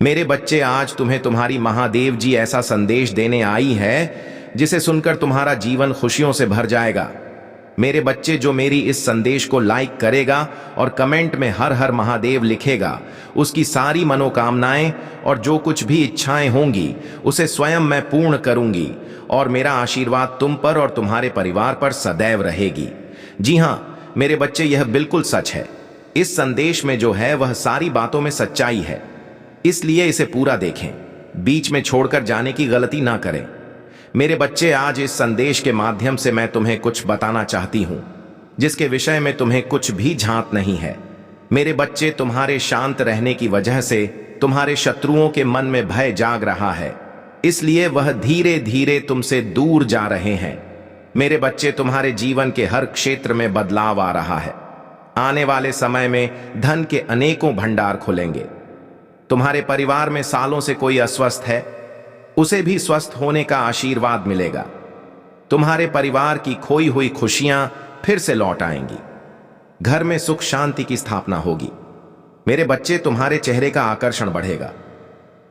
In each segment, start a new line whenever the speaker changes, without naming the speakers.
मेरे बच्चे, आज तुम्हें तुम्हारी महादेव जी ऐसा संदेश देने आई है जिसे सुनकर तुम्हारा जीवन खुशियों से भर जाएगा। मेरे बच्चे, जो मेरी इस संदेश को लाइक करेगा और कमेंट में हर हर महादेव लिखेगा, उसकी सारी मनोकामनाएं और जो कुछ भी इच्छाएं होंगी उसे स्वयं मैं पूर्ण करूंगी और मेरा आशीर्वाद तुम पर और तुम्हारे परिवार पर सदैव रहेगी। जी हां मेरे बच्चे, यह बिल्कुल सच है। इस संदेश में जो है वह सारी बातों में सच्चाई है, इसलिए इसे पूरा देखें, बीच में छोड़कर जाने की गलती ना करें। मेरे बच्चे, आज इस संदेश के माध्यम से मैं तुम्हें कुछ बताना चाहती हूं जिसके विषय में तुम्हें कुछ भी झांत नहीं है। मेरे बच्चे, तुम्हारे शांत रहने की वजह से तुम्हारे शत्रुओं के मन में भय जाग रहा है, इसलिए वह धीरे धीरे तुमसे दूर जा रहे हैं। मेरे बच्चे, तुम्हारे जीवन के हर क्षेत्र में बदलाव आ रहा है। आने वाले समय में धन के अनेकों भंडार खुलेंगे। तुम्हारे परिवार में सालों से कोई अस्वस्थ है, उसे भी स्वस्थ होने का आशीर्वाद मिलेगा। तुम्हारे परिवार की खोई हुई खुशियां फिर से लौट आएंगी। घर में सुख शांति की स्थापना होगी। मेरे बच्चे, तुम्हारे चेहरे का आकर्षण बढ़ेगा।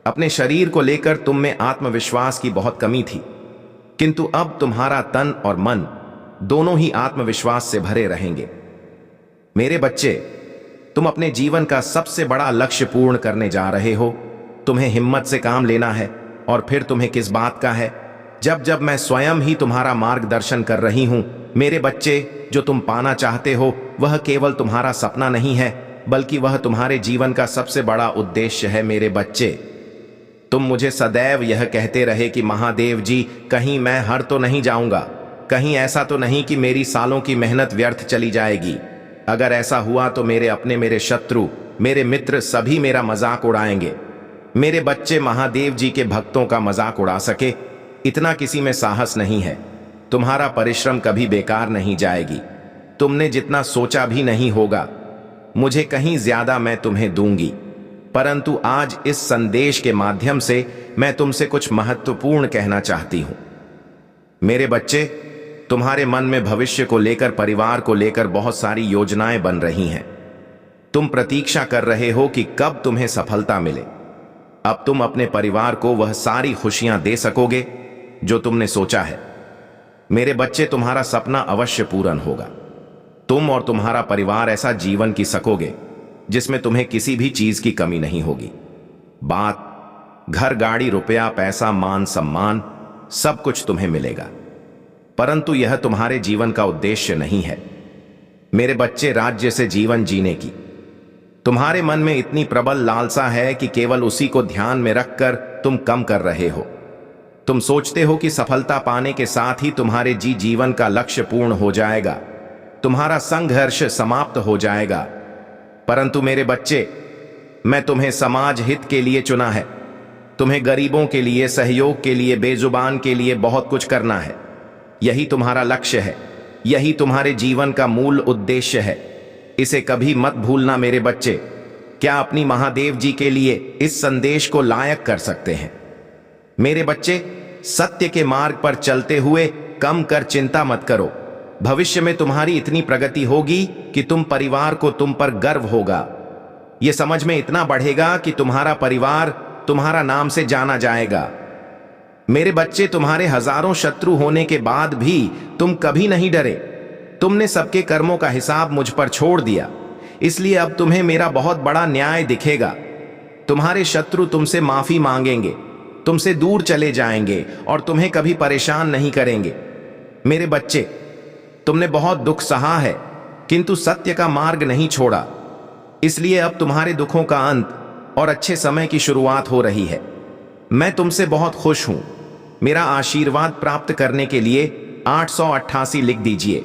अपने शरीर को लेकर तुम में आत्मविश्वास की बहुत कमी थी, किंतु अब तुम्हारा तन और मन दोनों ही आत्मविश्वास से भरे रहेंगे। मेरे बच्चे, तुम अपने जीवन का सबसे बड़ा लक्ष्य पूर्ण करने जा रहे हो। तुम्हें हिम्मत से काम लेना है, और फिर तुम्हें किस बात का है जब जब मैं स्वयं ही तुम्हारा मार्गदर्शन कर रही हूं। मेरे बच्चे, जो तुम पाना चाहते हो वह केवल तुम्हारा सपना नहीं है, बल्कि वह तुम्हारे जीवन का सबसे बड़ा उद्देश्य है। मेरे बच्चे, तुम मुझे सदैव यह कहते रहे कि महादेव जी, कहीं मैं हार तो नहीं जाऊंगा, कहीं ऐसा तो नहीं कि मेरी सालों की मेहनत व्यर्थ चली जाएगी। अगर ऐसा हुआ तो मेरे अपने, मेरे शत्रु, मेरे मित्र सभी मेरा मजाक उड़ाएंगे। मेरे बच्चे, महादेव जी के भक्तों का मजाक उड़ा सके इतना किसी में साहस नहीं है। तुम्हारा परिश्रम कभी बेकार नहीं जाएगी। तुमने जितना सोचा भी नहीं होगा, मुझे कहीं ज्यादा मैं तुम्हें दूंगी। परंतु आज इस संदेश के माध्यम से मैं तुमसे कुछ महत्वपूर्ण कहना चाहती हूं। मेरे बच्चे, तुम्हारे मन में भविष्य को लेकर, परिवार को लेकर बहुत सारी योजनाएं बन रही हैं। तुम प्रतीक्षा कर रहे हो कि कब तुम्हें सफलता मिले। अब तुम अपने परिवार को वह सारी खुशियां दे सकोगे जो तुमने सोचा है। मेरे बच्चे, तुम्हारा सपना अवश्य पूर्ण होगा। तुम और तुम्हारा परिवार ऐसा जीवन जी सकोगे जिसमें तुम्हें किसी भी चीज की कमी नहीं होगी। बात घर, गाड़ी, रुपया, पैसा, मान सम्मान, सब कुछ तुम्हें मिलेगा। परंतु यह तुम्हारे जीवन का उद्देश्य नहीं है। मेरे बच्चे, राज्य से जीवन जीने की तुम्हारे मन में इतनी प्रबल लालसा है कि केवल उसी को ध्यान में रखकर तुम कम कर रहे हो। तुम सोचते हो कि सफलता पाने के साथ ही तुम्हारे जीवन का लक्ष्य पूर्ण हो जाएगा, तुम्हारा संघर्ष समाप्त हो जाएगा। परंतु मेरे बच्चे, मैं तुम्हें समाज हित के लिए चुना है। तुम्हें गरीबों के लिए, सहयोग के लिए, बेजुबान के लिए बहुत कुछ करना है। यही तुम्हारा लक्ष्य है, यही तुम्हारे जीवन का मूल उद्देश्य है। इसे कभी मत भूलना। मेरे बच्चे, क्या अपनी महादेव जी के लिए इस संदेश को लायक कर सकते हैं? मेरे बच्चे, सत्य के मार्ग पर चलते हुए कम कर चिंता मत करो। भविष्य में तुम्हारी इतनी प्रगति होगी कि तुम परिवार को तुम पर गर्व होगा। यह समझ में इतना बढ़ेगा कि तुम्हारा परिवार तुम्हारा नाम से जाना जाएगा। मेरे बच्चे, तुम्हारे हजारों शत्रु होने के बाद भी तुम कभी नहीं डरे। तुमने सबके कर्मों का हिसाब मुझ पर छोड़ दिया, इसलिए अब तुम्हें मेरा बहुत बड़ा न्याय दिखेगा। तुम्हारे शत्रु तुमसे माफी मांगेंगे, तुमसे दूर चले जाएंगे और तुम्हें कभी परेशान नहीं करेंगे। मेरे बच्चे, तुमने बहुत दुख सहा है, किंतु सत्य का मार्ग नहीं छोड़ा, इसलिए अब तुम्हारे दुखों का अंत और अच्छे समय की शुरुआत हो रही है। मैं तुमसे बहुत खुश हूं। मेरा आशीर्वाद प्राप्त करने के लिए 888 लिख दीजिए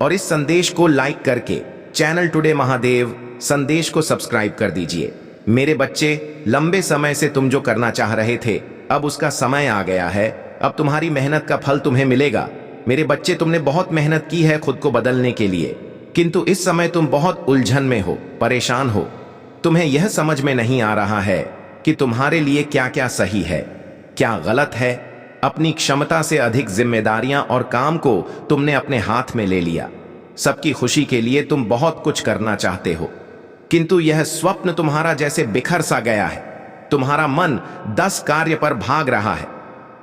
और इस संदेश को लाइक करके चैनल टुडे महादेव संदेश को सब्सक्राइब कर दीजिए। मेरे बच्चे, लंबे समय से तुम जो करना चाह रहे थे, अब उसका समय आ गया है। अब तुम्हारी मेहनत का फल तुम्हें मिलेगा। मेरे बच्चे, तुमने बहुत मेहनत की है खुद को बदलने के लिए, किंतु इस समय तुम बहुत उलझन में हो, परेशान हो। तुम्हें यह समझ में नहीं आ रहा है कि तुम्हारे लिए क्या क्या सही है, क्या गलत है। अपनी क्षमता से अधिक जिम्मेदारियां और काम को तुमने अपने हाथ में ले लिया। सबकी खुशी के लिए तुम बहुत कुछ करना चाहते हो, किंतु यह स्वप्न तुम्हारा जैसे बिखर सा गया है। तुम्हारा मन 10 कार्य पर भाग रहा है।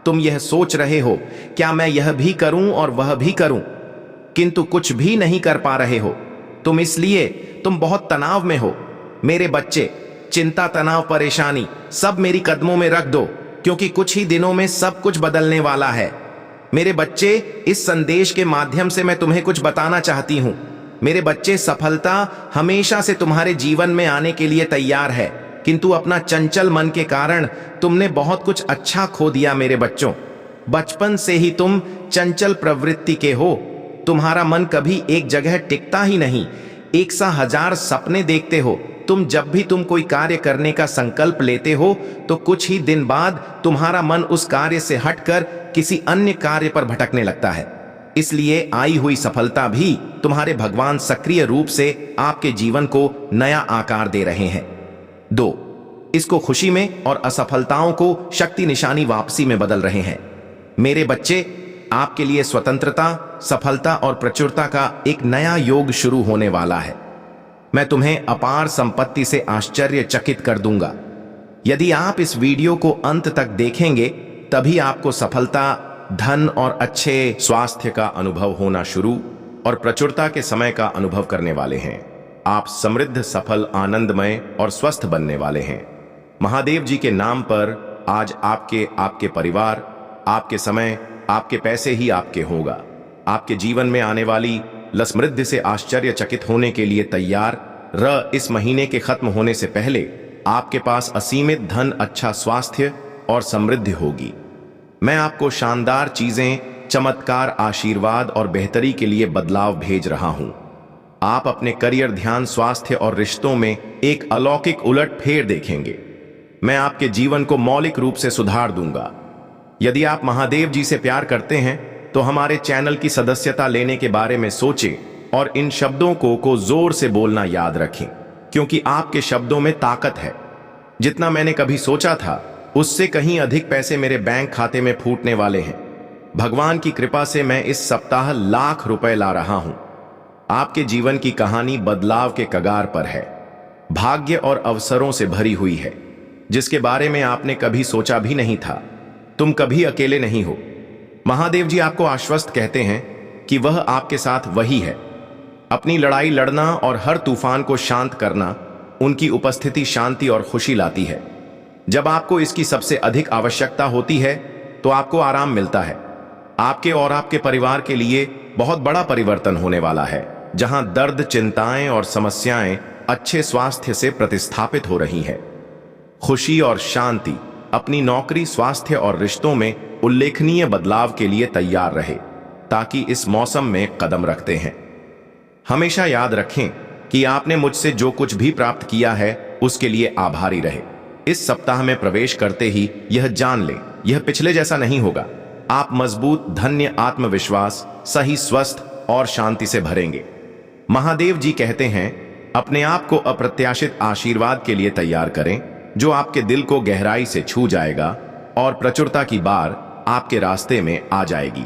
तुम यह सोच रहे हो, क्या मैं यह भी करूं और वह भी करूं, किंतु कुछ भी नहीं कर पा रहे हो। तुम बहुत तनाव में हो। मेरे बच्चे, चिंता, तनाव, परेशानी सब मेरी कदमों में रख दो, क्योंकि कुछ ही दिनों में सब कुछ बदलने वाला है। मेरे बच्चे, इस संदेश के माध्यम से मैं तुम्हें कुछ बताना चाहती हूं। मेरे बच्चे, सफलता हमेशा से तुम्हारे जीवन में आने के लिए तैयार है, किंतु अपना चंचल मन के कारण तुमने बहुत कुछ अच्छा खो दिया। मेरे बच्चों, बचपन से ही तुम चंचल प्रवृत्ति के हो। तुम्हारा मन कभी एक जगह टिकता ही नहीं, एक सा हजार सपने देखते हो। जब भी तुम कोई कार्य करने का संकल्प लेते हो तो कुछ ही दिन बाद तुम्हारा मन उस कार्य से हटकर किसी अन्य कार्य पर भटकने लगता है। इसलिए आई हुई सफलता भी तुम्हारे भगवान सक्रिय रूप से आपके जीवन को नया आकार दे रहे हैं। 2, इसको खुशी में और असफलताओं को शक्ति निशानी वापसी में बदल रहे हैं। मेरे बच्चे, आपके लिए स्वतंत्रता, सफलता और प्रचुरता का एक नया योग शुरू होने वाला है। मैं तुम्हें अपार संपत्ति से आश्चर्यचकित कर दूंगा। यदि आप इस वीडियो को अंत तक देखेंगे, तभी आपको सफलता, धन और अच्छे स्वास्थ्य का अनुभव होना शुरू और प्रचुरता के समय का अनुभव करने वाले हैं। आप समृद्ध, सफल, आनंदमय और स्वस्थ बनने वाले हैं। महादेव जी के नाम पर आज आपके परिवार, आपके समय, आपके पैसे ही आपके होगा। आपके जीवन में आने वाली समृद्धि से आश्चर्यचकित होने के लिए तैयार इस महीने के खत्म होने से पहले आपके पास असीमित धन, अच्छा स्वास्थ्य और समृद्धि होगी। मैं आपको शानदार चीजें, चमत्कार, आशीर्वाद और बेहतरी के लिए बदलाव भेज रहा हूं। आप अपने करियर, ध्यान, स्वास्थ्य और रिश्तों में एक अलौकिक उलटफेर देखेंगे। मैं आपके जीवन को मौलिक रूप से सुधार दूंगा। यदि आप महादेव जी से प्यार करते हैं तो हमारे चैनल की सदस्यता लेने के बारे में सोचें और इन शब्दों को जोर से बोलना याद रखें, क्योंकि आपके शब्दों में ताकत है। जितना मैंने कभी सोचा था, उससे कहीं अधिक पैसे मेरे बैंक खाते में फूटने वाले हैं। भगवान की कृपा से मैं इस सप्ताह लाख रुपए ला रहा हूं। आपके जीवन की कहानी बदलाव के कगार पर है, भाग्य और अवसरों से भरी हुई है, जिसके बारे में आपने कभी सोचा भी नहीं था। तुम कभी अकेले नहीं हो। महादेव जी आपको आश्वस्त कहते हैं कि वह आपके साथ वही है। अपनी लड़ाई लड़ना और हर तूफान को शांत करना, उनकी उपस्थिति शांति और खुशी लाती है। जब आपको इसकी सबसे अधिक आवश्यकता होती है तो आपको आराम मिलता है। आपके और आपके परिवार के लिए बहुत बड़ा परिवर्तन होने वाला है, जहां दर्द, चिंताएं और समस्याएं अच्छे स्वास्थ्य से प्रतिस्थापित हो रही हैं। खुशी और शांति अपनी नौकरी, स्वास्थ्य और रिश्तों में उल्लेखनीय बदलाव के लिए तैयार रहे, ताकि इस मौसम में कदम रखते हैं। हमेशा याद रखें कि आपने मुझसे जो कुछ भी प्राप्त किया है उसके लिए आभारी रहे। इस सप्ताह में प्रवेश करते ही यह जान लें, यह पिछले जैसा नहीं होगा। आप मजबूत, धन्य, आत्मविश्वास, सही, स्वस्थ और शांति से भरेंगे। महादेव जी कहते हैं, अपने आप को अप्रत्याशित आशीर्वाद के लिए तैयार करें, जो आपके दिल को गहराई से छू जाएगा और प्रचुरता की बार आपके रास्ते में आ जाएगी।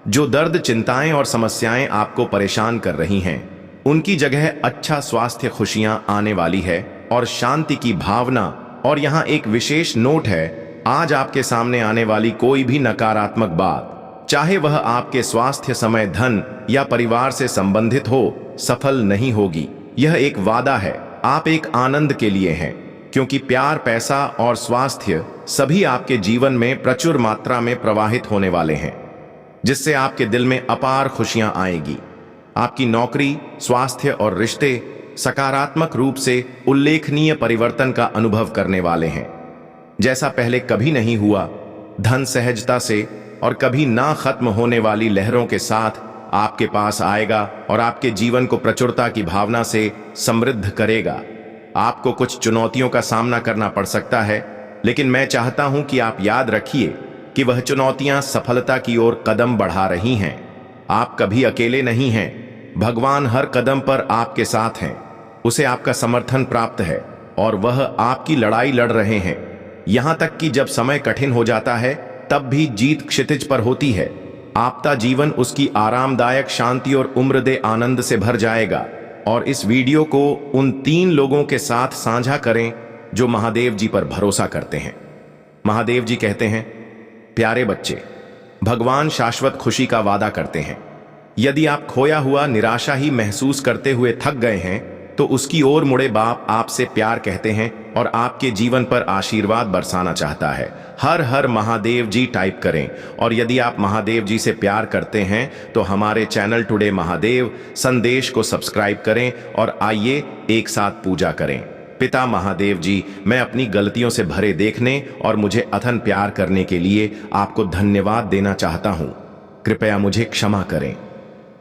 जो दर्द, चिंताएं और समस्याएं आपको परेशान कर रही हैं, उनकी जगह अच्छा स्वास्थ्य, खुशियां आने वाली है और शांति की भावना। और यहाँ एक विशेष नोट है, आज आपके सामने आने वाली कोई भी नकारात्मक बात, चाहे वह आपके स्वास्थ्य, समय, धन या परिवार से संबंधित हो, सफल नहीं होगी। यह एक वादा है। आप एक आनंद के लिए हैं, क्योंकि प्यार, पैसा और स्वास्थ्य सभी आपके जीवन में प्रचुर मात्रा में प्रवाहित होने वाले हैं, जिससे आपके दिल में अपार खुशियां आएगी। आपकी नौकरी, स्वास्थ्य और रिश्ते सकारात्मक रूप से उल्लेखनीय परिवर्तन का अनुभव करने वाले हैं, जैसा पहले कभी नहीं हुआ। धन सहजता से और कभी ना खत्म होने वाली लहरों के साथ आपके पास आएगा और आपके जीवन को प्रचुरता की भावना से समृद्ध करेगा। आपको कुछ चुनौतियों का सामना करना पड़ सकता है, लेकिन मैं चाहता हूं कि आप याद रखिए कि वह चुनौतियां सफलता की ओर कदम बढ़ा रही हैं। आप कभी अकेले नहीं हैं। भगवान हर कदम पर आपके साथ हैं। उसे आपका समर्थन प्राप्त है और वह आपकी लड़ाई लड़ रहे हैं। यहां तक कि जब समय कठिन हो जाता है, तब भी जीत क्षितिज पर होती है। आपका जीवन उसकी आरामदायक शांति और उम्रदे आनंद से भर जाएगा। और इस वीडियो को उन 3 लोगों के साथ साझा करें जो महादेव जी पर भरोसा करते हैं। महादेव जी कहते हैं, प्यारे बच्चे, भगवान शाश्वत खुशी का वादा करते हैं। यदि आप खोया हुआ निराशा ही महसूस करते हुए थक गए हैं तो उसकी ओर मुड़े बाप आपसे प्यार कहते हैं और आपके जीवन पर आशीर्वाद बरसाना चाहता है। हर हर महादेव जी टाइप करें। और यदि आप महादेव जी से प्यार करते हैं तो हमारे चैनल टुडे महादेव संदेश को सब्सक्राइब करें और आइए एक साथ पूजा करें। पिता महादेव जी, मैं अपनी गलतियों से भरे देखने और मुझे अथन प्यार करने के लिए आपको धन्यवाद देना चाहता हूं। कृपया मुझे क्षमा करें।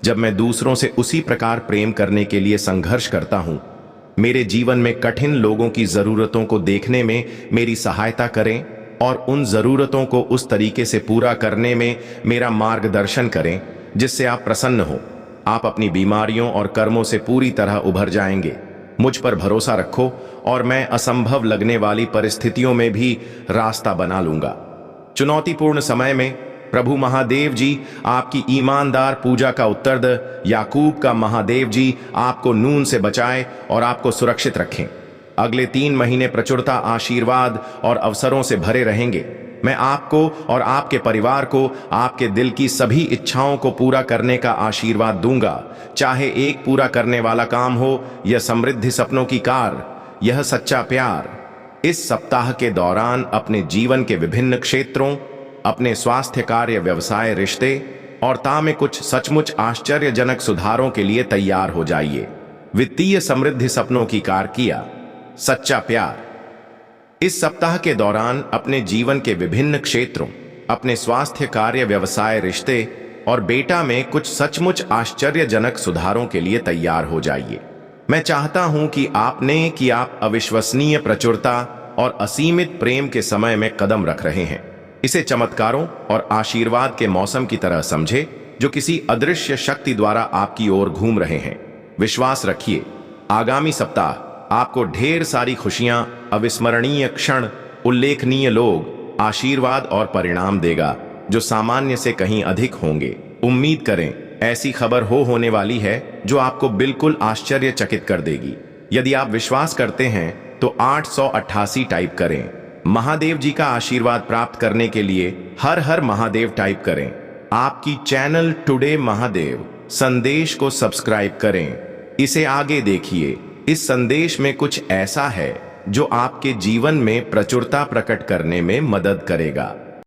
जब मैं दूसरों से उसी प्रकार प्रेम करने के लिए संघर्ष करता हूं, मेरे जीवन में कठिन लोगों की जरूरतों को देखने में मेरी सहायता करें और उन जरूरतों को उस तरीके से पूरा करने में मेरा मार्गदर्शन करें जिससे आप प्रसन्न हो। आप अपनी बीमारियों और कर्मों से पूरी तरह उभर जाएंगे। मुझ पर भरोसा रखो और मैं असंभव लगने वाली परिस्थितियों में भी रास्ता बना लूंगा। चुनौतीपूर्ण समय में प्रभु महादेव जी आपकी ईमानदार पूजा का उत्तर दे। याकूब का महादेव जी आपको नून से बचाए और आपको सुरक्षित रखें। अगले 3 महीने प्रचुरता, आशीर्वाद और अवसरों से भरे रहेंगे। मैं आपको और आपके परिवार को आपके दिल की सभी इच्छाओं को पूरा करने का आशीर्वाद दूंगा, चाहे एक पूरा करने वाला काम हो या समृद्धि सपनों की कार। यह सच्चा प्यार। इस सप्ताह के दौरान अपने जीवन के विभिन्न क्षेत्रों, अपने स्वास्थ्य, कार्य, व्यवसाय, रिश्ते और ता में कुछ सचमुच आश्चर्यजनक सुधारों के लिए तैयार हो जाइए। वित्तीय समृद्धि सपनों की कार किया। सच्चा प्यार। इस सप्ताह के दौरान अपने जीवन के विभिन्न क्षेत्रों, अपने स्वास्थ्य, कार्य, व्यवसाय, रिश्ते और बेटा में कुछ सचमुच आश्चर्यजनक सुधारों के लिए तैयार हो जाइए। मैं चाहता हूं कि आप अविश्वसनीय प्रचुरता और असीमित प्रेम के समय में कदम रख रहे हैं। इसे चमत्कारों और आशीर्वाद के मौसम की तरह समझे जो किसी अदृश्य शक्ति द्वारा आपकी ओर घूम रहे हैं। विश्वास रखिए, आगामी सप्ताह आपको ढेर सारी खुशियां, अविस्मरणीय क्षण, उल्लेखनीय लोग, आशीर्वाद और परिणाम देगा जो सामान्य से कहीं अधिक होंगे। उम्मीद करें ऐसी खबर होने वाली है जो आपको बिल्कुल आश्चर्यचकित कर देगी। यदि आप विश्वास करते हैं तो 888 टाइप करें। महादेव जी का आशीर्वाद प्राप्त करने के लिए हर हर महादेव टाइप करें। आपकी चैनल टुडे महादेव संदेश को सब्सक्राइब करें। इसे आगे देखिए। इस संदेश में कुछ ऐसा है जो आपके जीवन में प्रचुरता प्रकट करने में मदद करेगा।